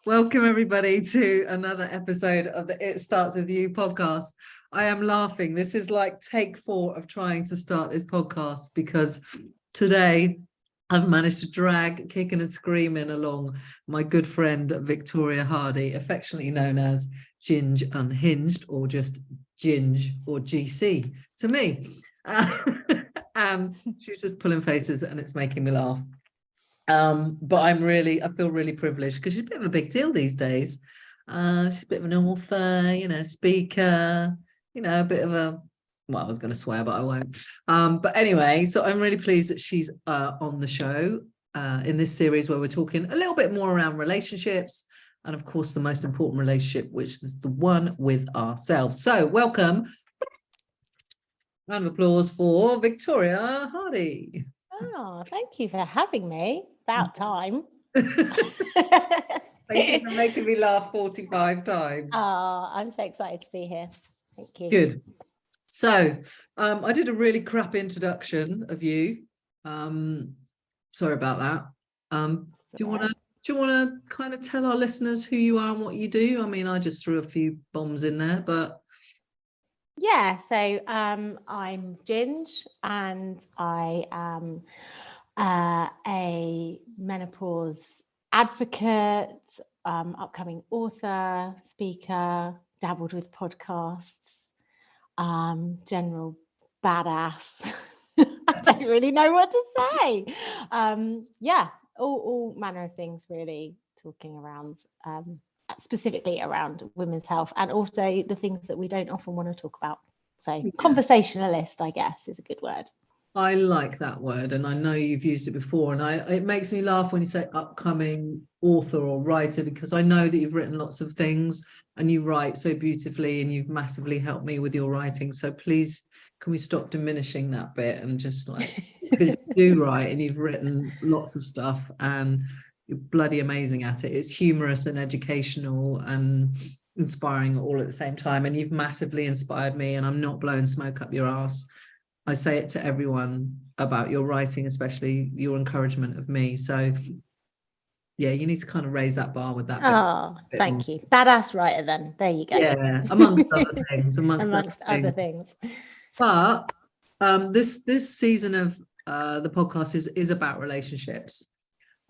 Welcome everybody to another episode of the It Starts With You podcast. I am laughing. This is like take 4 of trying to start this podcast because today I've managed to drag kicking and screaming along my good friend Victoria Hardy, affectionately known as Ginge Unhinged, or just Ginge or GC to me. And she's just pulling faces and it's making me laugh. But I feel really privileged because she's a bit of a big deal these days. She's a bit of an author, speaker, a bit of a, well, I was going to swear, but I won't. But anyway, so I'm really pleased that she's on the show in this series where we're talking a little bit more around relationships and, of course, the most important relationship, which is the one with ourselves. So welcome. Round of applause for Victoria Hardy. Oh, thank you for having me. About time. Thank you for making me laugh 45 times. Oh, I'm so excited to be here. Thank you. Good. So I did a really crap introduction of you. Sorry about that. Do you want to kind of tell our listeners who you are and what you do? I mean, I just threw a few bombs in there, but yeah. So I'm Ginge, and I am a menopause advocate, upcoming author, speaker, dabbled with podcasts, general badass. I don't really know what to say. Yeah, all manner of things, really, talking around specifically around women's health, and also the things that we don't often want to talk about. So yeah. Conversationalist, I guess, is a good word. I like that word, and I know you've used it before, and it makes me laugh when you say upcoming author or writer, because I know that you've written lots of things and you write so beautifully and you've massively helped me with your writing. So please, can we stop diminishing that bit and just like, because you do write and you've written lots of stuff and you're bloody amazing at it. It's humorous and educational and inspiring all at the same time, and you've massively inspired me, and I'm not blowing smoke up your ass. I say it to everyone about your writing, especially your encouragement of me. So yeah, you need to kind of raise that bar with that. Oh, thank you. Badass writer then. There you go. Yeah, amongst other things. Amongst other things. But this season of the podcast is about relationships.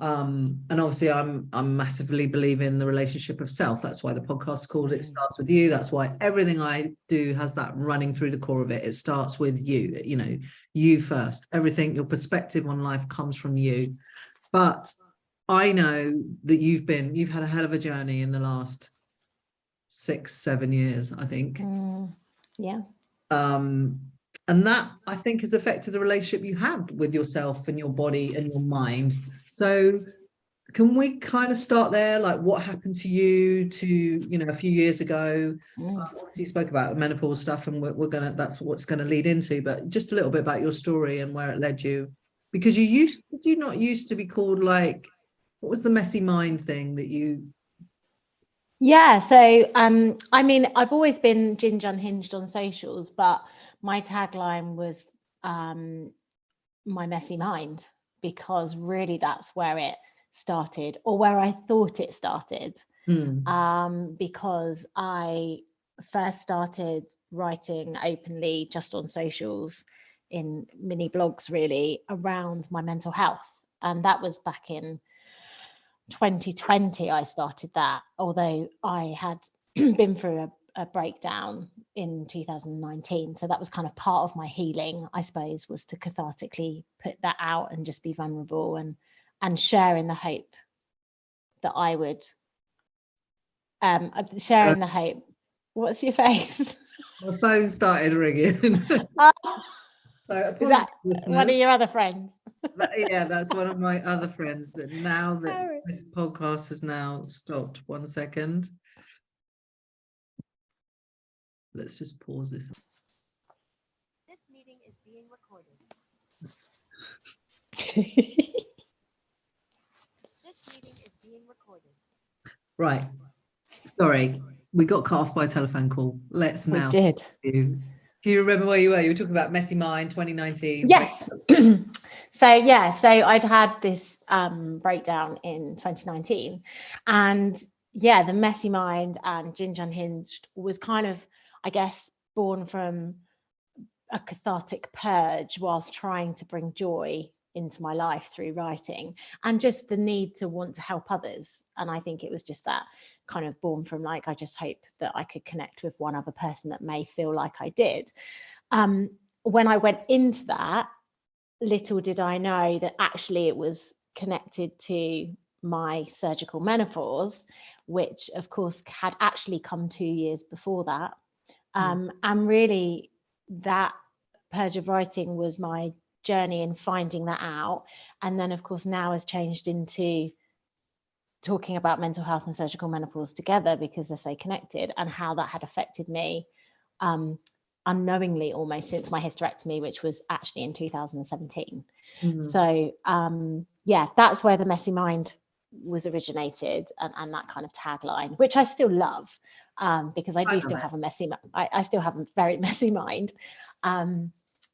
And obviously I'm massively believe in the relationship of self. That's why the podcast is called It Starts With You. That's why everything I do has that running through the core of it. It starts with you, you first. Everything, your perspective on life comes from you. But I know that you've had a hell of a journey in the last 6-7 years, I think. Yeah. And that, I think, has affected the relationship you have with yourself and your body and your mind. So can we kind of start there? Like, what happened to you a few years ago? You spoke about the menopause stuff, and that's what's going to lead into, but just a little bit about your story and where it led you. Because did you not used to be called, like, what was the messy mind thing that you... Yeah, so I mean, I've always been Ginge Unhinged on socials, but my tagline was my messy mind, because really that's where it started, or where I thought it started. Because I first started writing openly just on socials, in mini blogs really, around my mental health, and that was back in 2020. I started that, although I had been through a breakdown in 2019, so that was kind of part of my healing, I suppose, was to cathartically put that out and just be vulnerable and share in the hope that I would share in the hope. What's your face? My phone started ringing. So is that one of your other friends? Yeah, that's one of my other friends. That now that this podcast has now stopped. 1 second. Let's just pause this. This meeting is being recorded. This meeting is being recorded. Right. Sorry, we got cut off by a telephone call. Let's now. We did. Do you remember where you were? You were talking about Messy Mind 2019. Yes. So I'd had this breakdown in 2019. And yeah, the Messy Mind and Ginger Unhinged was kind of, I guess, born from a cathartic purge whilst trying to bring joy into my life through writing, and just the need to want to help others. And I think it was just that kind of born from like, I just hope that I could connect with one other person that may feel like I did. When I went into that, little did I know that actually it was connected to my surgical menopause, which of course had actually come 2 years before that. And really that purge of writing was my journey in finding that out. And then of course now has changed into talking about mental health and surgical menopause together because they're so connected, and how that had affected me unknowingly almost since my hysterectomy, which was actually in 2017. So yeah, that's where the Messy Mind was originated, and that kind of tagline, which I still love, because I do still have a messy, I still have a very messy mind,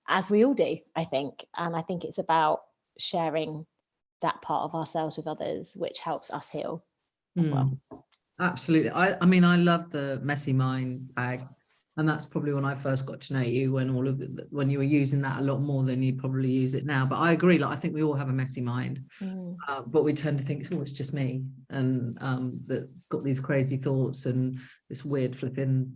as we all do, I think. And I think it's about sharing that part of ourselves with others, which helps us heal as well. Absolutely. I mean, I love the Messy Mind tag, and that's probably when I first got to know you, when you were using that a lot more than you probably use it now. But I agree, like I think we all have a messy mind, but we tend to think, oh, it's just me, and that got these crazy thoughts and this weird flipping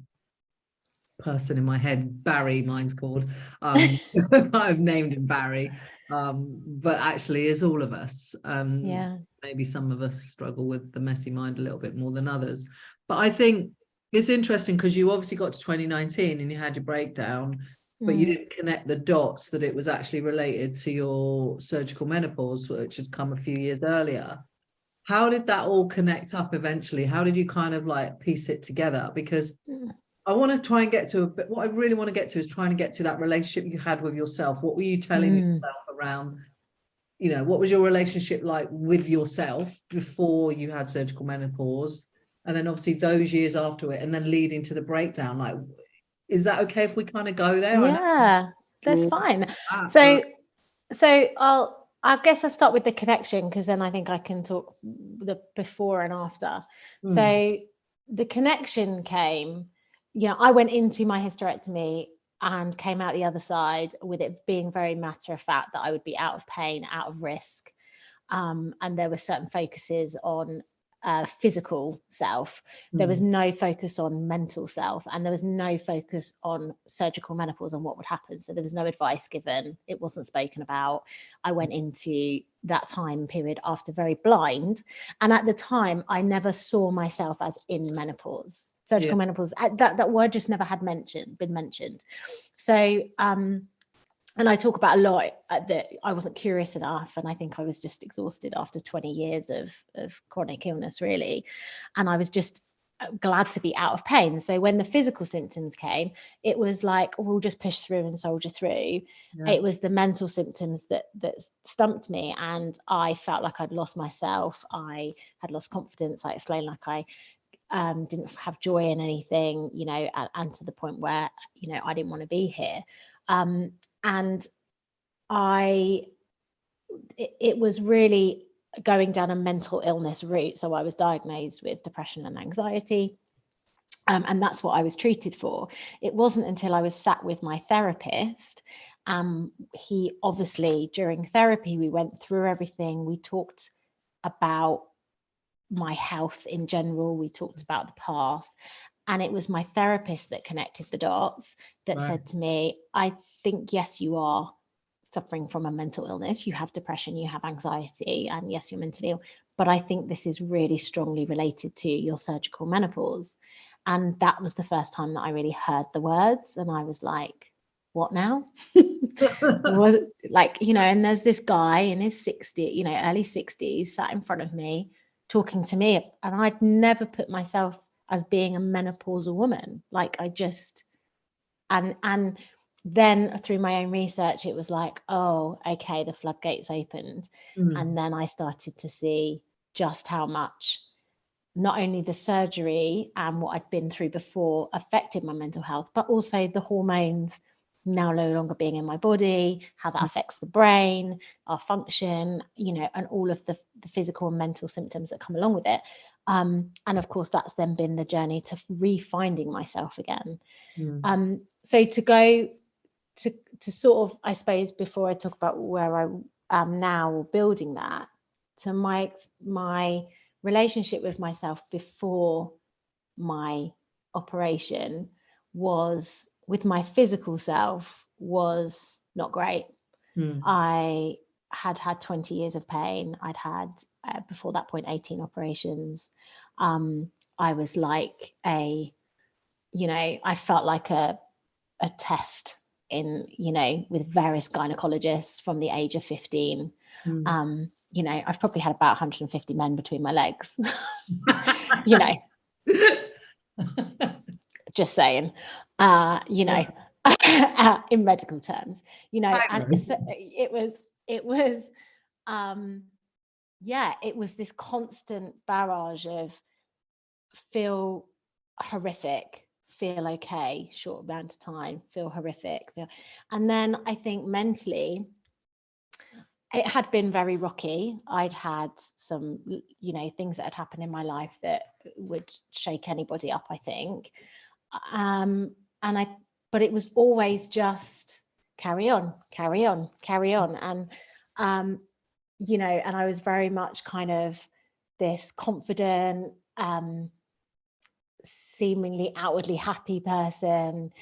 person in my head, Barry, mine's called, I've named him Barry, but actually is all of us. Maybe some of us struggle with the messy mind a little bit more than others, but I think it's interesting because you obviously got to 2019 and you had your breakdown, but you didn't connect the dots that it was actually related to your surgical menopause, which had come a few years earlier. How did that all connect up eventually? How did you kind of like piece it together? Because I want to try and get to what I really want to get to is trying to get to that relationship you had with yourself. What were you telling yourself around, you know, what was your relationship like with yourself before you had surgical menopause? And then obviously those years after it, and then leading to the breakdown. Like, is that okay if we kind of go there? Yeah, that's fine. So I guess I'll start with the connection, because then I think I can talk the before and after. So the connection came, you know, I went into my hysterectomy and came out the other side with it being very matter of fact that I would be out of pain, out of risk. And there were certain focuses on physical self. There was no focus on mental self, and there was no focus on surgical menopause and what would happen. So there was no advice given. It wasn't spoken about. I went into that time period after very blind, and at the time I never saw myself as in menopause. Surgical menopause, that word just never had been mentioned. So and I talk about a lot that I wasn't curious enough, and I think I was just exhausted after 20 years of chronic illness, really. And I was just glad to be out of pain. So when the physical symptoms came, it was like, we'll just push through and soldier through. It was the mental symptoms that stumped me, and I felt like I'd lost myself. I had lost confidence. I explained like I didn't have joy in anything, you know, and to the point where, you know, I didn't want to be here. And it was really going down a mental illness route. So I was diagnosed with depression and anxiety. And that's what I was treated for. It wasn't until I was sat with my therapist. He obviously, during therapy, we went through everything. We talked about my health in general. We talked about the past. And it was my therapist that connected the dots, that said to me, I think, yes, you are suffering from a mental illness. You have depression, you have anxiety, and yes, you're mentally ill. But I think this is really strongly related to your surgical menopause. And that was the first time that I really heard the words. And I was like, what now? Was like, you know, and there's this guy in his 60s, you know, early 60s, sat in front of me talking to me. And I'd never put myself as being a menopausal woman. Like I just, and then through my own research, it was like, oh, okay, the floodgates opened. And then I started to see just how much not only the surgery and what I'd been through before affected my mental health, but also the hormones now no longer being in my body, how that affects the brain, our function, you know, and all of the physical and mental symptoms that come along with it. And of course, that's then been the journey to refinding myself again. So to go to sort of, I suppose, before I talk about where I am now or building that, to my relationship with myself before my operation was with my physical self was not great. I had 20 years of pain. I'd had before that point 18 operations. I was like I felt like a test in, you know, with various gynecologists from the age of 15. You know, I've probably had about 150 men between my legs. You know, just saying, you know, in medical terms, you know, and so it was, yeah, it was this constant barrage of feel horrific, feel okay, short amount of time, feel horrific. And then I think mentally, it had been very rocky. I'd had some, you know, things that had happened in my life that would shake anybody up, I think. But it was always just carry on. And, you know, and I was very much kind of this confident, seemingly outwardly happy person,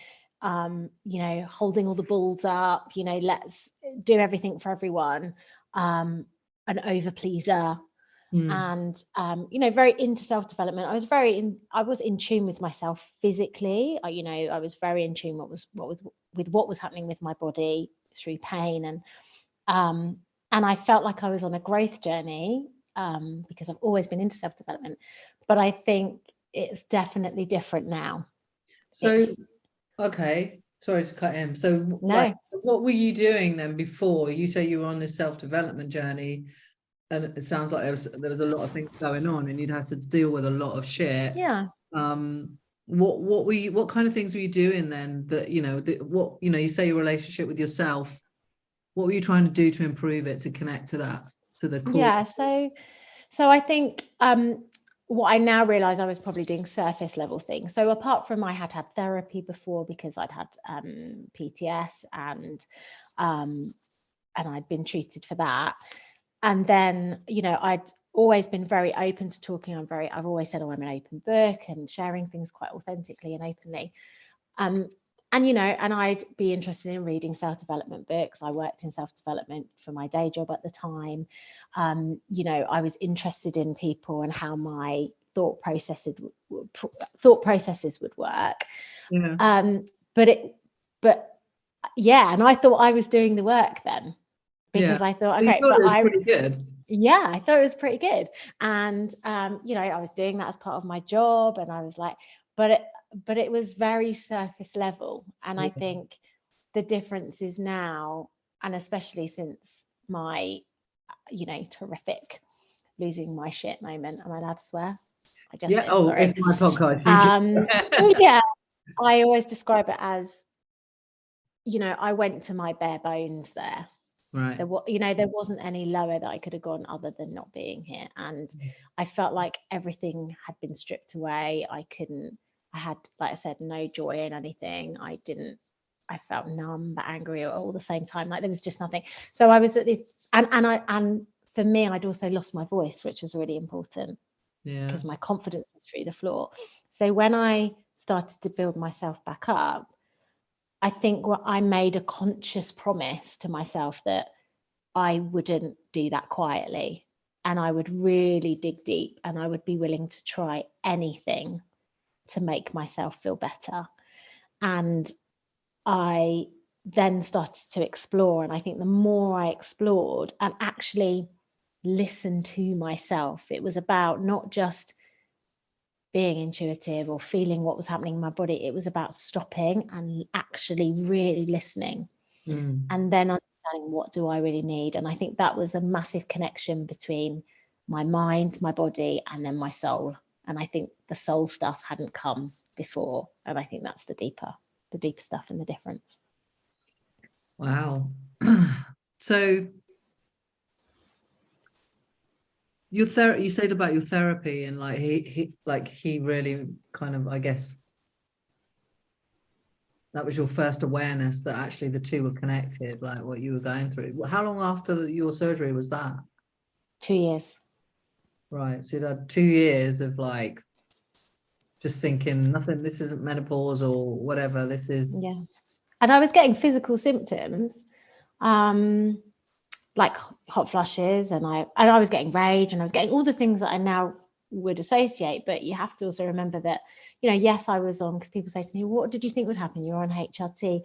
you know, holding all the balls up, you know, let's do everything for everyone, an over pleaser. And you know, very into self-development. I was in tune with myself physically. You know, I was very in tune with what was happening with my body through pain, and I felt like I was on a growth journey, because I've always been into self-development, but I think it's definitely different now. So okay, sorry to cut in. So No. like, what were you doing then before? You say you were on this self-development journey, and it sounds like there was a lot of things going on and you'd have to deal with a lot of shit. Yeah. What kind of things were you doing then that, you know, what, you know, you say your relationship with yourself, what were you trying to do to improve it, to connect to that, to the core? Yeah, so I think what I now realize, I was probably doing surface level things. So apart from I had therapy before because I'd had PTS and I'd been treated for that. And then, you know, I'd always been very open to talking. I've always said, oh, I'm an open book and sharing things quite authentically and openly. And, you know, and I'd be interested in reading self-development books. I worked in self-development for my day job at the time. You know, I was interested in people and how my thought processes would work. Yeah. But yeah, and I thought I was doing the work then, because I thought, okay, but it was pretty good. Yeah, I thought it was pretty good. And you know, I was doing that as part of my job, and I was like, but it was very surface level. And I think the difference is now, and especially since my, you know, terrific losing my shit moment. Am I allowed to swear? I just did, sorry. It's my podcast. Yeah, I always describe it as, you know, I went to my bare bones there. Right. You know, there wasn't any lower that I could have gone other than not being here. And I felt like everything had been stripped away. I had, like I said, no joy in anything. I felt numb but angry all the same time. Like there was just nothing. So I was at this, and for me, I'd also lost my voice, which was really important. Yeah. Because my confidence was through the floor. So when I started to build myself back up, I think I made a conscious promise to myself that I wouldn't do that quietly, and I would really dig deep, and I would be willing to try anything to make myself feel better. And I then started to explore, and I think the more I explored and actually listened to myself, it was about not just being intuitive or feeling what was happening in my body. It was about stopping and actually really listening, and then understanding, what do I really need? And I think that was a massive connection between my mind, my body, and then my soul. And I think the soul stuff hadn't come before, and I think that's the deeper stuff and the difference. Wow. So you said about your therapy, and like he really kind of, I guess that was your first awareness that actually the two were connected, like what you were going through. How long after your surgery was that? 2 years. Right. So you had 2 years of like just thinking nothing, this isn't menopause or whatever. This is, Yeah. And I was getting physical symptoms, like hot flushes, and I was getting rage, and I was getting all the things that I now would associate. But you have to also remember that, yes, I was on, because people say to me, what did you think would happen? You're on HRT.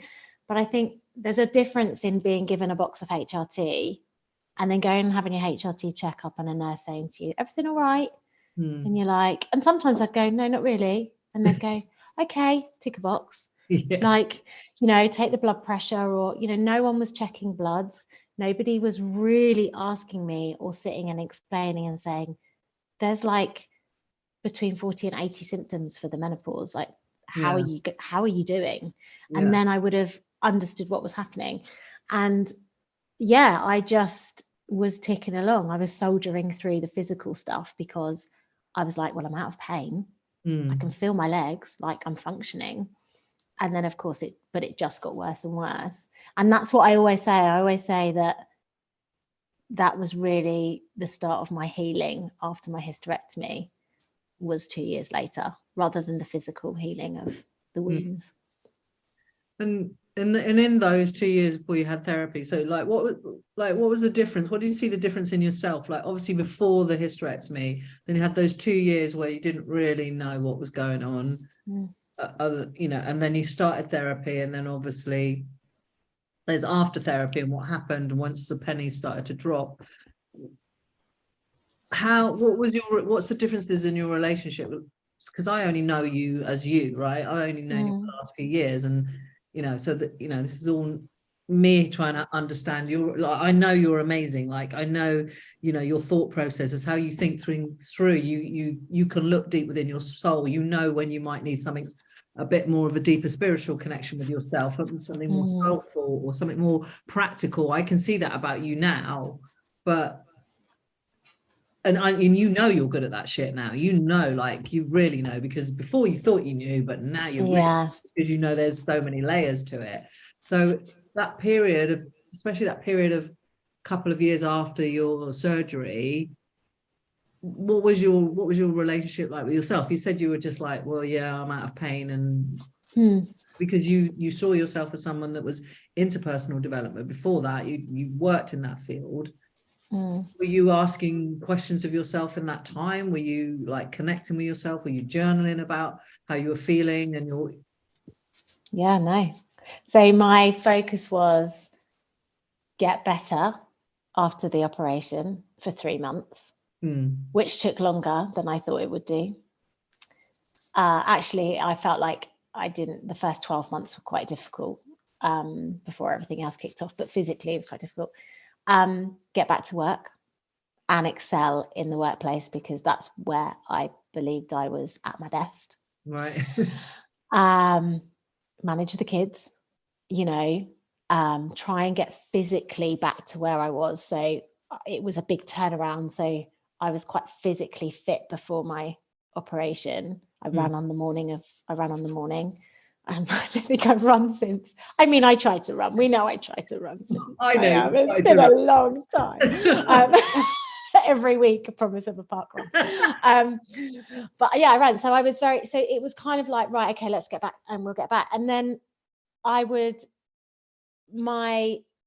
But I think there's a difference in being given a box of HRT and then going and having your HRT checkup and a nurse saying to you, everything all right? And you're like, and sometimes I'd go, no, not really. And they'd go, okay, tick a box. yeah. Like, take the blood pressure, or, no one was checking bloods. Nobody was really asking me or sitting and explaining and saying, there's like between 40 and 80 symptoms for the menopause. Like, how are you doing? And Yeah. then I would have understood what was happening. And yeah, I just was ticking along. I was soldiering through the physical stuff because I was like, well, I'm out of pain. I can feel my legs, like I'm functioning. And then of course it just got worse and worse. And that's what I always say. I always say that was really the start of my healing after my hysterectomy, was 2 years later, rather than the physical healing of the wounds. And in those 2 years before you had therapy, so what was the difference? What did you see the difference in yourself? Like obviously before the hysterectomy, then you had those 2 years where you didn't really know what was going on. And then you started therapy, and then obviously there's after therapy and what happened once the pennies started to drop. What's the differences in your relationship? Because I only know you as you, right? I only know you for the last few years, and so that this is all me trying to understand I know you're amazing. Like I know, your thought process is how you think through. You can look deep within your soul. When you might need something a bit more of a deeper spiritual connection with yourself, something more soulful or something more practical. I can see that about you now, but. And you're good at that shit now. Like you really know, because before you thought you knew, but now you really, because there's so many layers to it. So that period especially that period of couple of years after your surgery, what was your relationship like with yourself? You said you were just like, well, yeah, I'm out of pain, and because you saw yourself as someone that was into personal development. Before that, you worked in that field. Were you asking questions of yourself in that time? Were you like connecting with yourself? Were you journaling about how you were feeling and your... Yeah, no. So my focus was get better after the operation for 3 months, which took longer than I thought it would do. Actually, I felt like the first 12 months were quite difficult before everything else kicked off, but physically it was quite difficult. Get back to work and excel in the workplace, because that's where I believed I was at my best. Right. Manage the kids, try and get physically back to where I was. So it was a big turnaround. So I was quite physically fit before my operation. I ran on the morning. I don't think I've run since. I mean, I tried to run. We know I tried to run since. I know. It's been a long time. Every week, a promise of a park run. But yeah, I ran. So it was kind of like, right, okay, let's get back, and we'll get back. And then my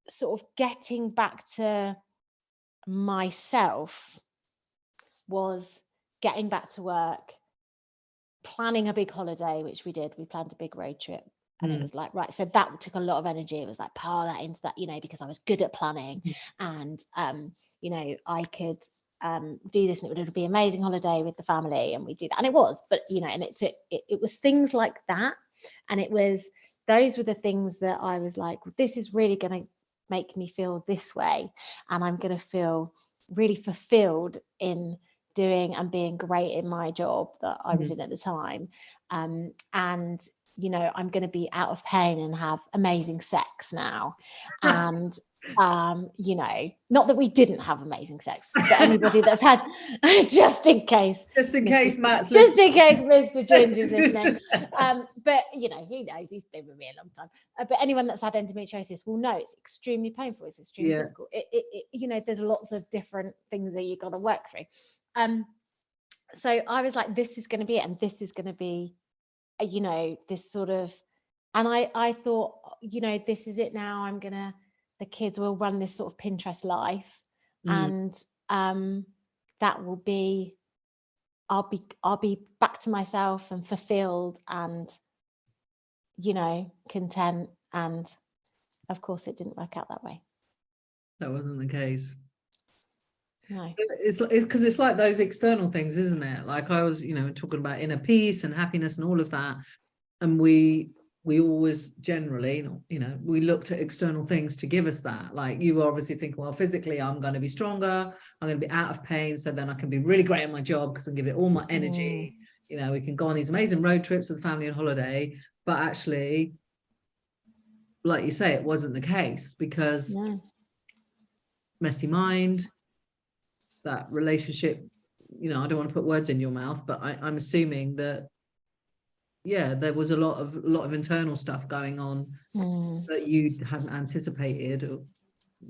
sort of getting back to myself was getting back to work, planning a big holiday, which we did. We planned a big road trip. And it was like, right, so that took a lot of energy. It was like, power that into that, because I was good at planning, and I could do this, and it would be an amazing holiday with the family, and we did that, and it was, but and it was things like that, and those were the things that I was like, this is really going to make me feel this way, and I'm going to feel really fulfilled in doing and being great in my job that I was in at the time, and you know, I'm going to be out of pain and have amazing sex now. And you know, not that we didn't have amazing sex, but anybody that's had, just in case Matt's just listening. in case Mr. Ginge is listening, but you know, he knows, he's been with me a long time. But anyone that's had endometriosis will know it's extremely painful, it's extremely difficult. It you know, there's lots of different things that you've got to work through. So I was like, this is going to be it, and this is going to be, you know, this sort of, and I thought, you know, this is it now. The kids will run this sort of Pinterest life, and that will be, I'll be back to myself and fulfilled and, you know, content. And of course it didn't work out that way. That wasn't the case. No. So it's because it's like those external things, isn't it? Like I was, you know, talking about inner peace and happiness and all of that. And we always generally, you know, we looked at external things to give us that. Like you were obviously thinking, well, physically, I'm going to be stronger. I'm going to be out of pain. So then I can be really great at my job because I give it all my energy. You know, we can go on these amazing road trips with family and holiday. But actually, like you say, it wasn't the case because messy mind, that relationship, you know, I don't want to put words in your mouth, but I'm assuming that, yeah, there was a lot of internal stuff going on that you hadn't anticipated, or,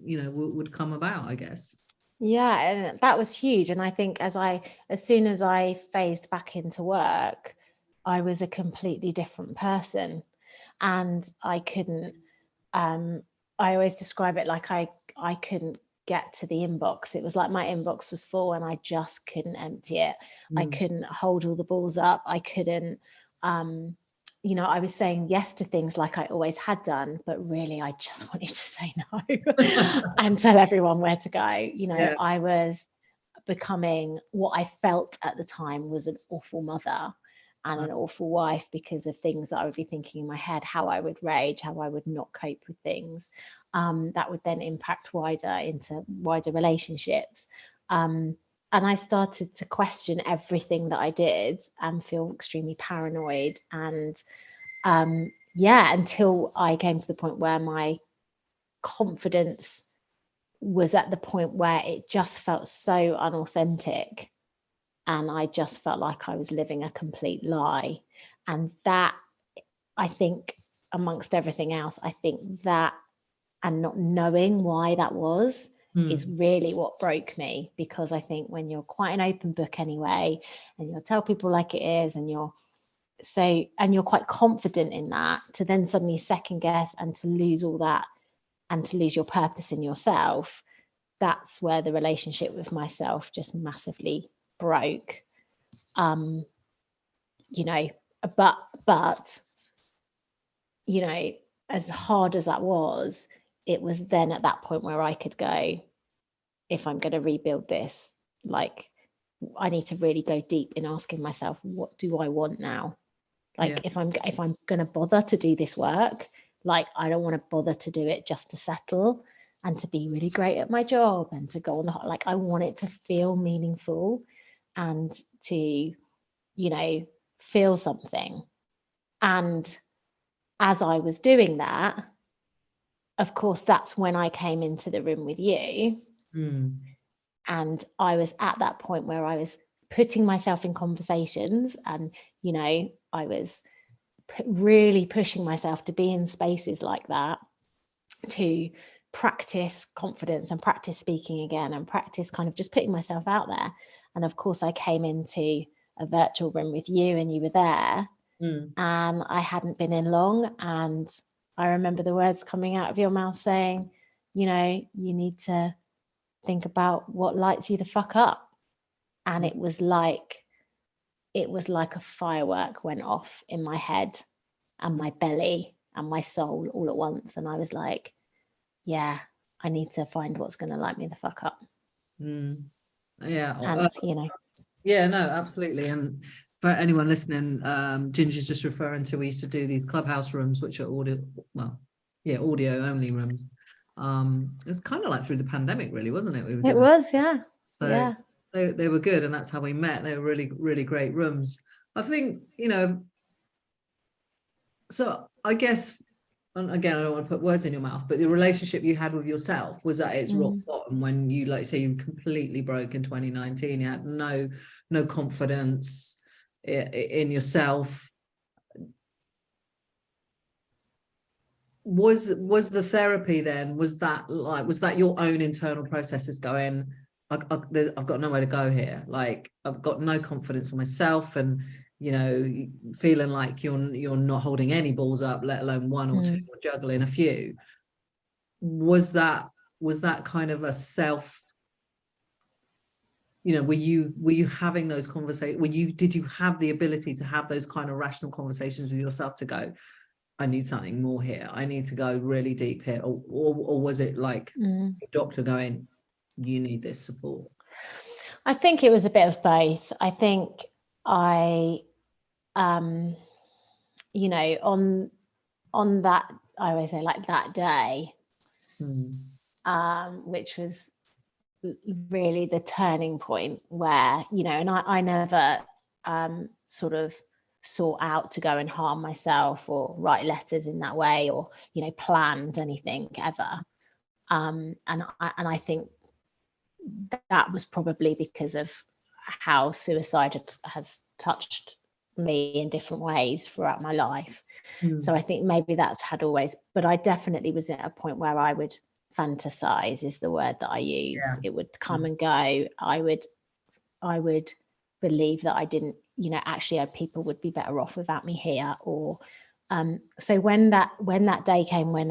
you know, would come about, I guess. Yeah, and that was huge. And I think as soon as I phased back into work, I was a completely different person, and I couldn't. I always describe it like I couldn't get to the inbox. It was like my inbox was full, and I just couldn't empty it. I couldn't hold all the balls up. I couldn't. You know, I was saying yes to things like I always had done, but really I just wanted to say no and tell everyone where to go. You know, I was becoming what I felt at the time was an awful mother and an awful wife because of things that I would be thinking in my head, how I would rage, how I would not cope with things. That would then impact into wider relationships. And I started to question everything that I did and feel extremely paranoid. And until I came to the point where my confidence was at the point where it just felt so unauthentic. And I just felt like I was living a complete lie. And that, I think, amongst everything else, I think that, and not knowing why that was, is really what broke me. Because I think when you're quite an open book anyway, and you'll tell people like it is, and you're quite confident in that, to then suddenly second guess and to lose all that and to lose your purpose in yourself, that's where the relationship with myself just massively broke. You know, but you know, as hard as that was, it was then at that point where I could go, if I'm going to rebuild this, like, I need to really go deep in asking myself, what do I want now? Like, if I'm going to bother to do this work, like, I don't want to bother to do it just to settle and to be really great at my job and to go on like, I want it to feel meaningful and to, you know, feel something. And as I was doing that, of course, that's when I came into the room with you. And I was at that point where I was putting myself in conversations, and, you know, I was really pushing myself to be in spaces like that, to practice confidence and practice speaking again and practice kind of just putting myself out there. And of course, I came into a virtual room with you, and you were there, and I hadn't been in long. And I remember the words coming out of your mouth saying, you know, you need to think about what lights you the fuck up. And it was like a firework went off in my head and my belly and my soul all at once. And I was like, yeah, I need to find what's going to light me the fuck up. Yeah. And, you know. Yeah, no, absolutely. And for anyone listening, Ginger's just referring to, we used to do these clubhouse rooms, which are audio only rooms. It's kind of like through the pandemic, really, wasn't it? It was, yeah. So yeah. They were good, and that's how we met. They were really, really great rooms. I think, you know, So I guess, and again, I don't want to put words in your mouth, but the relationship you had with yourself was at its rock bottom when you, like say, you completely broke in 2019. You had no confidence in yourself. Was the therapy then, was that your own internal processes going, I've got nowhere to go here, like I've got no confidence in myself, and feeling like you're not holding any balls up, let alone one or two, or juggling a few? Was that kind of a self, were you having those conversations? Did you have the ability to have those kind of rational conversations with yourself to go, I need something more here, I need to go really deep here, or was it like a doctor going, you need this support? I think it was a bit of both. I think I on that, I always say, like that day, which was really the turning point where, and I never sort of sought out to go and harm myself or write letters in that way, or planned anything ever, and I think that was probably because of how suicide has touched me in different ways throughout my life. So I think maybe that's had always, but I definitely was at a point where I would fantasize, is the word that I use. It would come and go. I would believe that I didn't, actually people would be better off without me here. Or so when that day came, when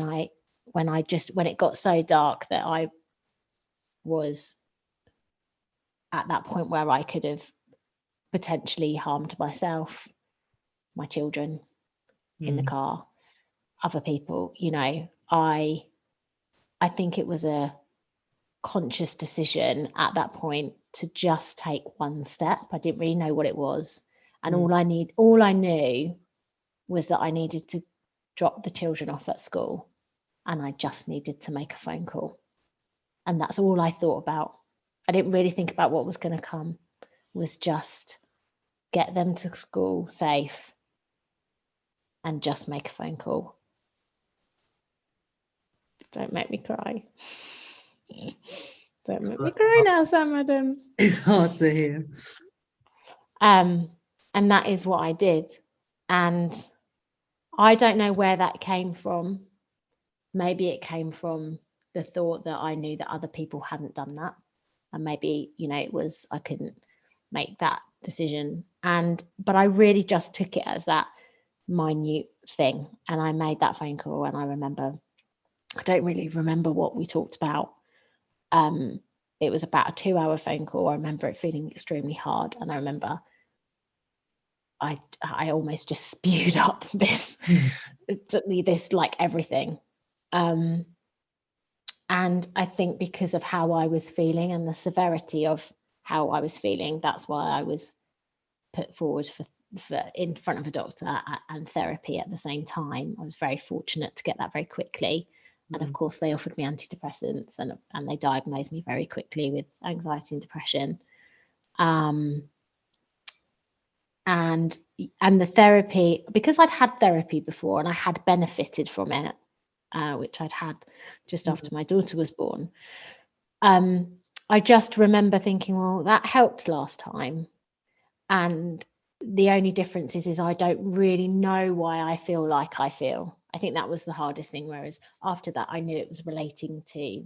it got so dark that I was at that point where I could have potentially harmed myself, my children, in the car, other people, I think it was a conscious decision at that point to just take one step. I didn't really know what it was. And all I knew was that I needed to drop the children off at school, and I just needed to make a phone call. And that's all I thought about. I didn't really think about what was going to come. It was just get them to school safe and just make a phone call. Don't make me cry. Don't make me cry now, Sam Adams. It's hard to hear. And that is what I did. And I don't know where that came from. Maybe it came from the thought that I knew that other people hadn't done that. And maybe, it was, I couldn't make that decision. But I really just took it as that minute thing. And I made that phone call, and I don't really remember what we talked about. It was about a 2-hour phone call. I remember it feeling extremely hard. And I remember I almost just spewed up this like everything. And I think because of how I was feeling and the severity of how I was feeling, that's why I was put forward for in front of a doctor and therapy at the same time. I was very fortunate to get that very quickly. And of course, they offered me antidepressants, and they diagnosed me very quickly with anxiety and depression. And the therapy, because I'd had therapy before and I had benefited from it, which I'd had just after my daughter was born. I just remember thinking, well, that helped last time. And the only difference is I don't really know why I feel like I feel. I think that was the hardest thing. Whereas after that, I knew it was relating to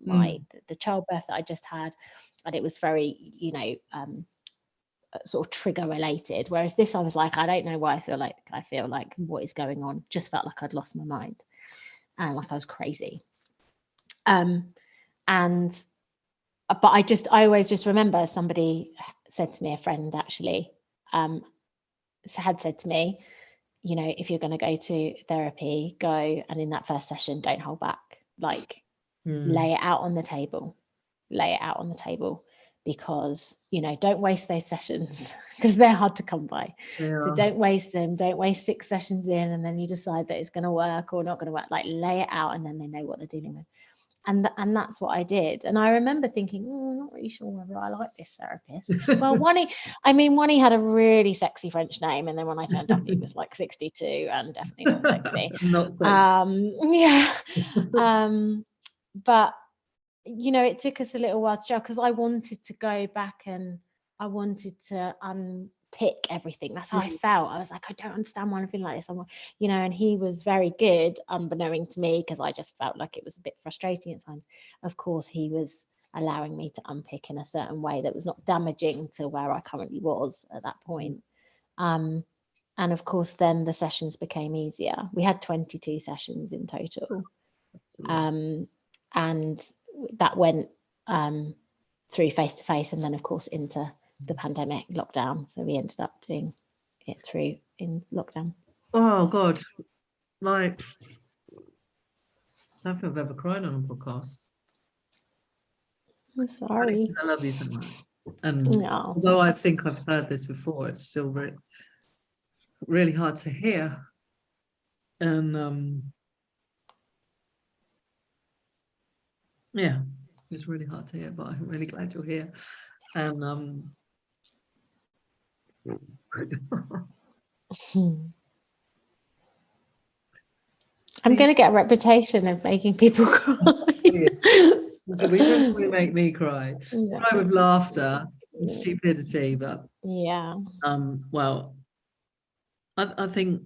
the childbirth that I just had, and it was very, sort of trigger related. Whereas this, I was like, I don't know why I feel like what is going on. Just felt like I'd lost my mind and like I was crazy. But I always just remember somebody said to me, a friend actually, had said to me, if you're going to go to therapy, go, and in that first session, don't hold back, like lay it out on the table, because, don't waste those sessions because they're hard to come by. So don't waste them. Don't waste 6 sessions in and then you decide that it's going to work or not going to work. Like lay it out, and then they know what they're dealing with. And that's what I did. And I remember thinking, I'm not really sure whether I like this therapist. Well, one he had a really sexy French name, and then when I turned up, he was like 62 and definitely not sexy. Not sexy. Yeah. But it took us a little while to gel, because I wanted to go back and I wanted to unpick everything. That's how I felt. I was like, I don't understand why I'm feeling like this. And he was very good, unbeknown to me, because I just felt like it was a bit frustrating at times. Of course, he was allowing me to unpick in a certain way that was not damaging to where I currently was at that point. And of course, then the sessions became easier. We had 22 sessions in total. And that went through face-to-face, and then of course into the pandemic lockdown. So we ended up doing it through in lockdown. Oh God, like, I don't think I've ever cried on a podcast. I'm sorry. I love you so much. And No. although I think I've heard this before, it's still really hard to hear. And yeah, it's really hard to hear, but I'm really glad you're here. And I'm going to get a reputation of making people cry. We don't make me cry. Cry with laughter and stupidity, but yeah. Well, I think,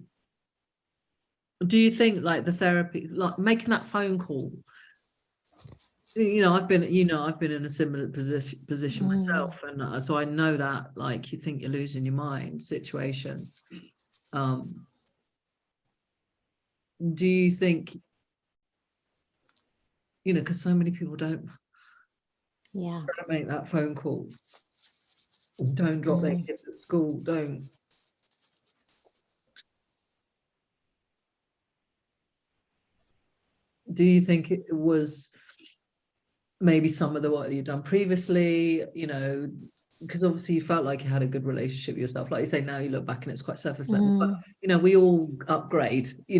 do you think like the therapy, like making that phone call, I've been in a similar position myself, and so I know that, like, you think you're losing your mind situation. Do you think, because so many people don't make that phone call, don't drop their kids at school, don't. Do you think it was maybe some of the work that you've done previously, because obviously you felt like you had a good relationship with yourself, like you say, now you look back and it's quite surface level, but we all upgrade, we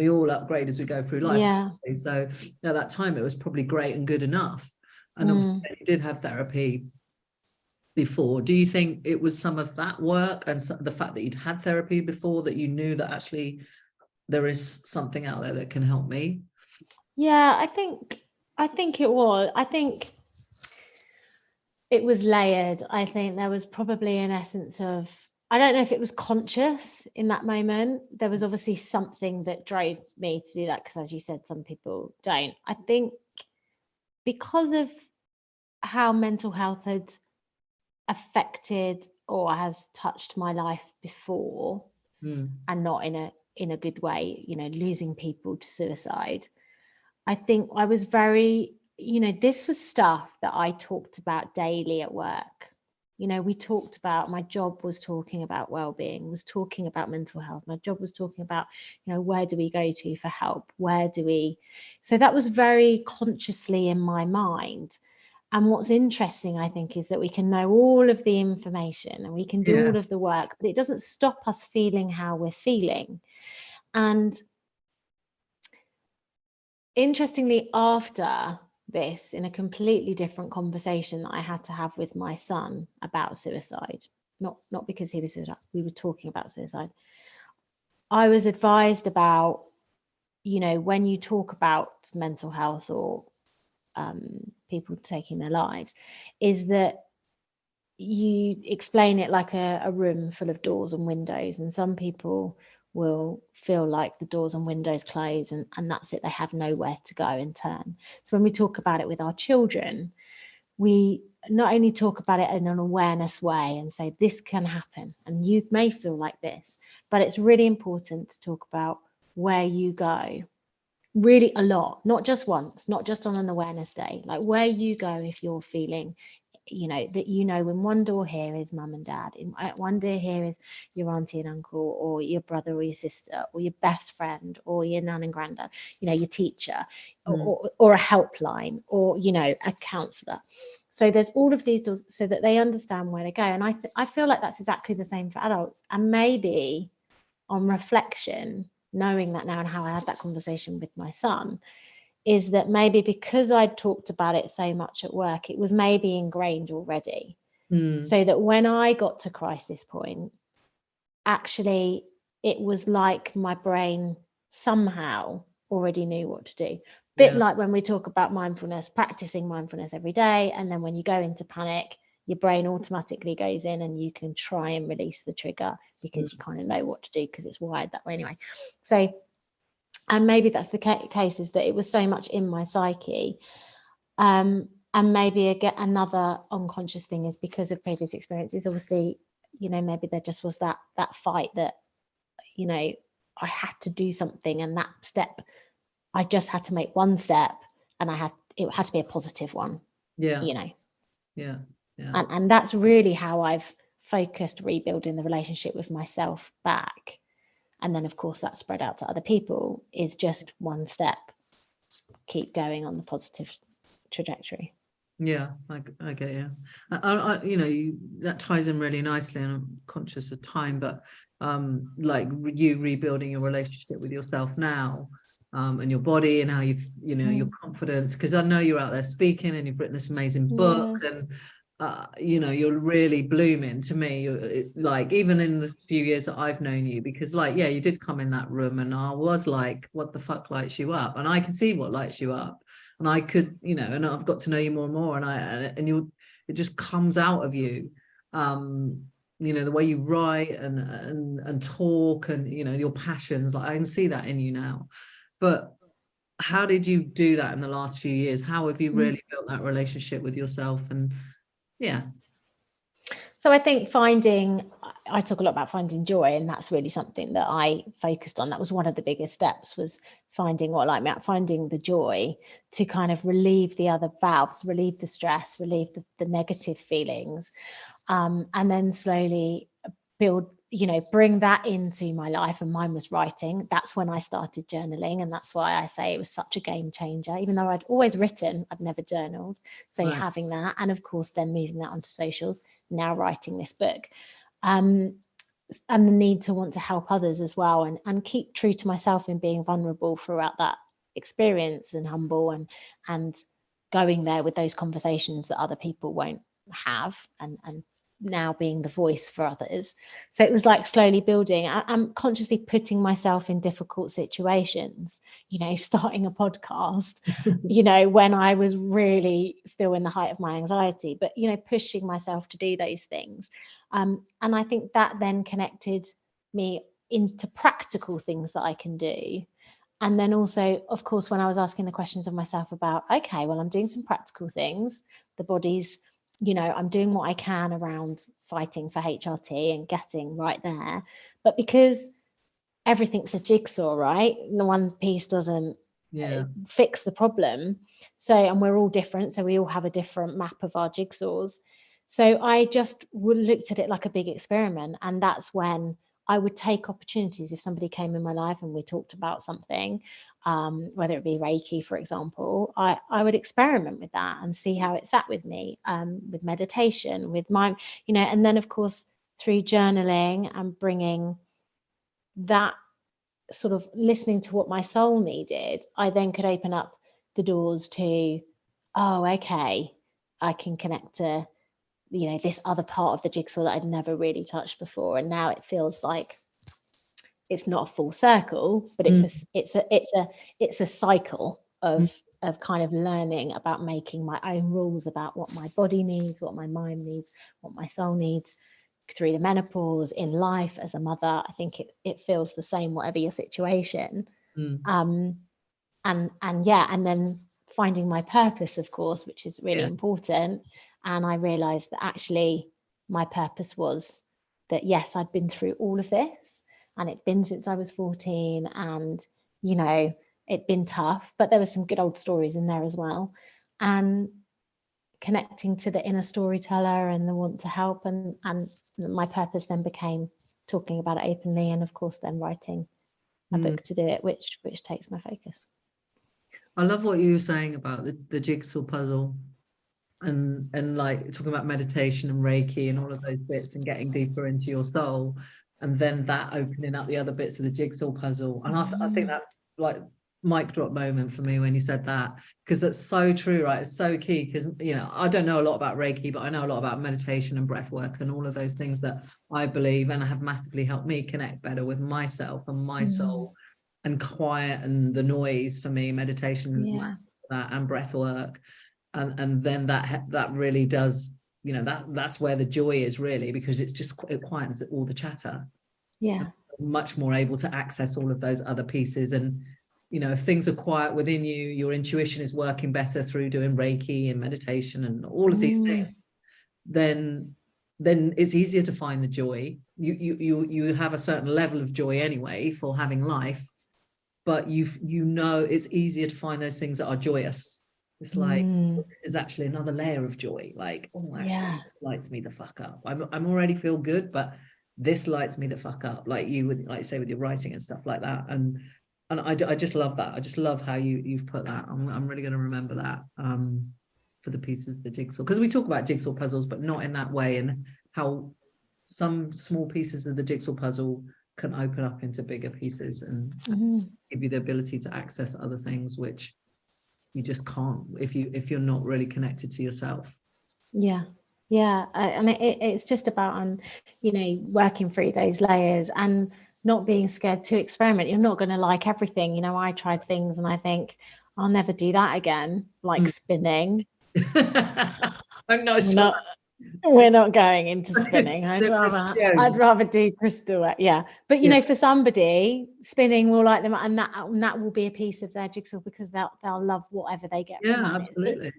all upgrade as we go through life. So at that time it was probably great and good enough, and obviously you did have therapy before. Do you think it was some of that work and the fact that you'd had therapy before that you knew that actually there is something out there that can help me? Yeah, I think it was. I think it was layered. I think there was probably an essence of, I don't know if it was conscious in that moment. There was obviously something that drove me to do that, because as you said, some people don't. I think because of how mental health had affected or has touched my life before, and not in a good way, losing people to suicide. I think I was very, this was stuff that I talked about daily at work. We talked about, my job was talking about well-being, was talking about mental health. My job was talking about, where do we go to for help? So that was very consciously in my mind. And what's interesting, I think, is that we can know all of the information and we can do all of the work, but it doesn't stop us feeling how we're feeling. And interestingly, after this, in a completely different conversation that I had to have with my son about suicide, not because he was suicidal, we were talking about suicide, I was advised about, when you talk about mental health or people taking their lives, is that you explain it like a room full of doors and windows, and some people will feel like the doors and windows close and that's it, they have nowhere to go and turn. So when we talk about it with our children, we not only talk about it in an awareness way and say this can happen and you may feel like this, but it's really important to talk about where you go really a lot, not just once, not just on an awareness day, like where you go if you're feeling that when one door here is mum and dad, in one door here is your auntie and uncle, or your brother or your sister, or your best friend, or your nan and granddad, your teacher, or a helpline, or a counsellor. So there's all of these doors so that they understand where to go. And I feel like that's exactly the same for adults. And maybe on reflection, knowing that now and how I had that conversation with my son, is that maybe because I'd talked about it so much at work, it was maybe ingrained already. So that when I got to crisis point, actually it was like my brain somehow already knew what to do. Bit like when we talk about mindfulness, practicing mindfulness every day, and then when you go into panic, your brain automatically goes in and you can try and release the trigger because you kind of know what to do because it's wired that way anyway. So, and maybe that's the case, is that it was so much in my psyche. And maybe again, another unconscious thing is because of previous experiences, obviously, you know, maybe there just was that fight that, you know, I had to do something, and that step, I just had to make one step, and it had to be a positive one. You know. Yeah. And that's really how I've focused rebuilding the relationship with myself back. And then of course that spread out to other people, is just one step, keep going on the positive trajectory. Yeah, I get you. You know, that ties in really nicely, and I'm conscious of time, but like you rebuilding your relationship with yourself now, and your body, and how you know, your confidence, because I know you're out there speaking and you've written this amazing book, and you know, you're really blooming to me. Like, even in the few years that I've known you, because like, yeah, you did come in that room and I was like, what the fuck lights you up? And I can see what lights you up. And I could, you know, and I've got to know you more and more, and it just comes out of you. You know, the way you write and talk, and you know, your passions, like I can see that in you now. But how did you do that in the last few years? How have you really built that relationship with yourself? And yeah. So I think I talk a lot about finding joy, and that's really something that I focused on. That was one of the biggest steps, was finding finding the joy to kind of relieve the other valves, relieve the stress, relieve the negative feelings, and then slowly build, you know, bring that into my life. And mine was writing. That's when I started journaling, and that's why I say it was such a game changer. Even though I'd always written, I'd never journaled. So having that, and of course then moving that onto socials, now writing this book, and the need to want to help others as well, and keep true to myself in being vulnerable throughout that experience, and humble, and going there with those conversations that other people won't have, and now being the voice for others. So it was like slowly building. I'm consciously putting myself in difficult situations, you know, starting a podcast, you know, when I was really still in the height of my anxiety, but, you know, pushing myself to do those things. And I think that then connected me into practical things that I can do. And then also, of course, when I was asking the questions of myself about, okay, well, I'm doing some practical things, the body's, you know, I'm doing what I can around fighting for HRT and getting right there. But because everything's a jigsaw, right? No one piece doesn't fix the problem. So, and we're all different. So we all have a different map of our jigsaws. So I just looked at it like a big experiment. And that's when I would take opportunities. If somebody came in my life and we talked about something, whether it be Reiki, for example, I would experiment with that and see how it sat with me, with meditation, with my, you know, and then of course through journaling and bringing that sort of listening to what my soul needed, I then could open up the doors to, oh, okay, I can connect to, you know, this other part of the jigsaw that I'd never really touched before. And now it feels like it's not a full circle, but it's a cycle of kind of learning about making my own rules about what my body needs, what my mind needs, what my soul needs through the menopause, in life, as a mother. I think it feels the same whatever your situation. And then finding my purpose, of course, which is really important. And I realized that actually my purpose was that, yes, I'd been through all of this, and it'd been since I was 14, and, you know, it'd been tough, but there were some good old stories in there as well. And connecting to the inner storyteller and the want to help, and my purpose then became talking about it openly, and of course then writing a book to do it, which takes my focus. I love what you were saying about the jigsaw puzzle, and like talking about meditation and Reiki and all of those bits, and getting deeper into your soul, and then that opening up the other bits of the jigsaw puzzle. And I think that's like mic drop moment for me when you said that, because that's so true, right? It's so key, because I don't know a lot about Reiki, but I know a lot about meditation and breath work and all of those things that I believe and have massively helped me connect better with myself and my soul, and quiet and the noise. For me, meditation is that, and breath work, and then that really does, that's where the joy is, really, because it quietens all the chatter. Much more able to access all of those other pieces. And if things are quiet within you, your intuition is working better through doing Reiki and meditation and all of these things, then it's easier to find the joy. You have a certain level of joy anyway for having life, but it's easier to find those things that are joyous. It's like, this is actually another layer of joy. Like, actually, this lights me the fuck up. I'm already feel good, but this lights me the fuck up. Like you would, like, say, with your writing and stuff like that. And I just love that. I just love how you've put that. I'm really going to remember that for the pieces of the jigsaw, because we talk about jigsaw puzzles, but not in that way, and how some small pieces of the jigsaw puzzle can open up into bigger pieces and give you the ability to access other things which you just can't if you're not really connected to yourself. And it's just about working through those layers and not being scared to experiment. You're not going to like everything. I tried things and I think I'll never do that again, like spinning. I'm not sure. We're not going into spinning. I'd rather do crystal work. But for somebody, spinning will light them up, and that will be a piece of their jigsaw, because they'll love whatever they get from that. Absolutely.